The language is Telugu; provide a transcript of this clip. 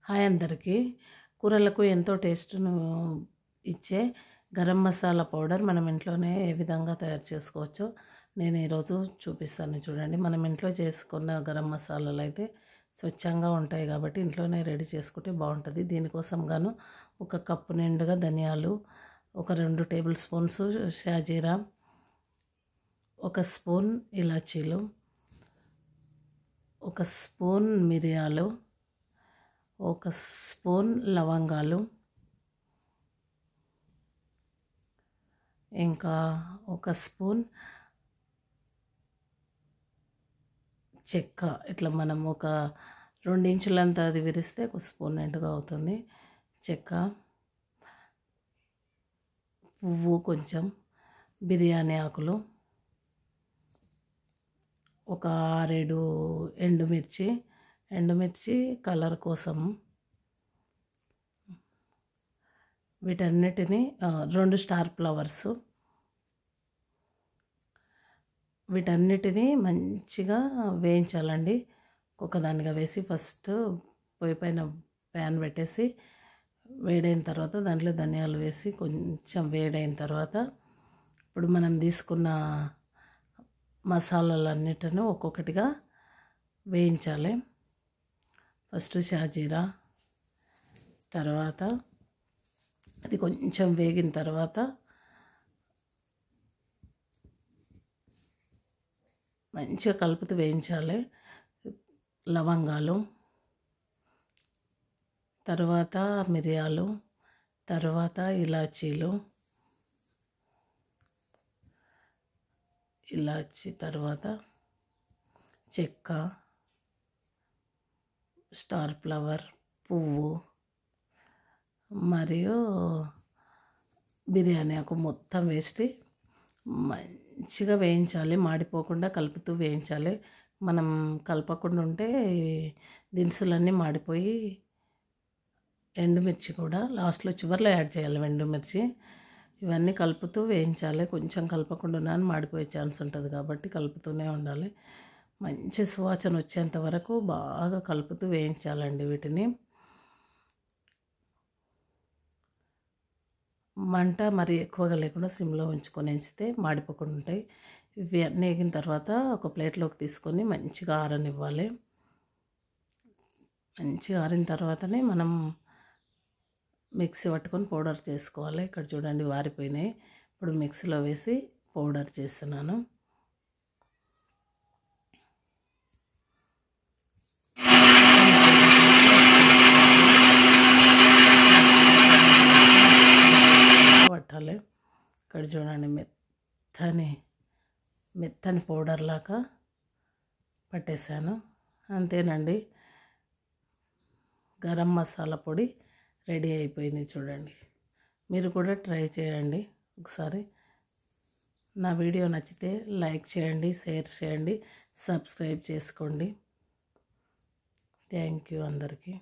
హాయ్ అందరికీ. కూరలకు ఎంతో టేస్ట్ను ఇచ్చే గరం మసాలా పౌడర్ మనం ఇంట్లోనే ఏ విధంగా తయారు చేసుకోవచ్చో నేను ఈరోజు చూపిస్తాను. చూడండి, మనం ఇంట్లో చేసుకున్న గరం మసాలాలు అయితే స్వచ్ఛంగా ఉంటాయి కాబట్టి ఇంట్లోనే రెడీ చేసుకుంటే బాగుంటుంది. దీనికోసం గాను 1 కప్పు నిండుగా ధనియాలు, ఒక 2 టేబుల్ స్పూన్స్ షాజీరా, 1 స్పూన్ ఇలాచీలు, 1 స్పూన్ మిరియాలు, 1 స్పూన్ లవంగాలు, ఇంకా 1 స్పూన్ చెక్క. ఇట్లా మనం ఒక 2 ఇంచులంతా అది విరిస్తే 1 స్పూన్ నిండుగా అవుతుంది. చెక్క, పువ్వు, కొంచెం బిర్యానీ ఆకులు, ఒక 6-7 ఎండుమిర్చి కలర్ కోసం. వీటన్నిటిని 2 స్టార్ ఫ్లవర్స్. వీటన్నిటిని మంచిగా వేయించాలండి. ఒకదానిగా వేసి ఫస్ట్ పొయ్యి పైన ప్యాన్ పెట్టేసి వేడైన తర్వాత దాంట్లో ధనియాలు వేసి కొంచెం వేడైన తర్వాత ఇప్పుడు మనం తీసుకున్న మసాలాలన్నిటిని ఒక్కొక్కటిగా వేయించాలి. ఫస్ట్ షాజీరా, తర్వాత అది కొంచెం వేగిన తర్వాత మంచిగా కలుపుతూ వేయించాలి. లవంగాలు, తర్వాత మిరియాలు, తర్వాత ఇలాచీలు, తర్వాత చెక్క, స్టార్ ఫ్లవర్, పువ్వు మరియు బిర్యానీ ఆకు మొత్తం వేసి మంచిగా వేయించాలి. మాడిపోకుండా కలుపుతూ వేయించాలి. మనం కలపకుండా ఉంటే దినుసులన్నీ మాడిపోయి, ఎండుమిర్చి కూడా లాస్ట్లో చివర్లో యాడ్ చేయాలి. ఎండుమిర్చి ఇవన్నీ కలుపుతూ వేయించాలి. కొంచెం కలపకుండా మాడిపోయే ఛాన్స్ ఉంటుంది కాబట్టి కలుపుతూనే ఉండాలి. మంచి సువాసన వచ్చేంత వరకు బాగా కలుపుతూ వేయించాలండి. వీటిని మంట మరి ఎక్కువగా లేకుండా సిమ్లో ఉంచుకొని వేస్తే మాడిపోకుండా ఉంటాయి. ఇవి అన్నీ వేగిన తర్వాత ఒక ప్లేట్లోకి తీసుకొని మంచిగా ఆరనివ్వాలి. మంచిగా ఆరిన తర్వాతనే మనం మిక్సీ పట్టుకొని పౌడర్ చేసుకోవాలి. ఇక్కడ చూడండి వారిపోయినాయి. ఇప్పుడు మిక్సీలో వేసి పౌడర్ చేస్తున్నాను. పట్టాలి. ఇక్కడ చూడండి మెత్తని పౌడర్ లాగా పట్టేశాను. అంతేనండి, గరం మసాలా పొడి రెడీ అయిపోయింది. చూడండి, మీరు కూడా ట్రై చేయండి ఒకసారి. నా వీడియో నచ్చితే లైక్ చేయండి, షేర్ చేయండి, సబ్స్క్రైబ్ చేసుకోండి. థ్యాంక్ యూ అందరికీ.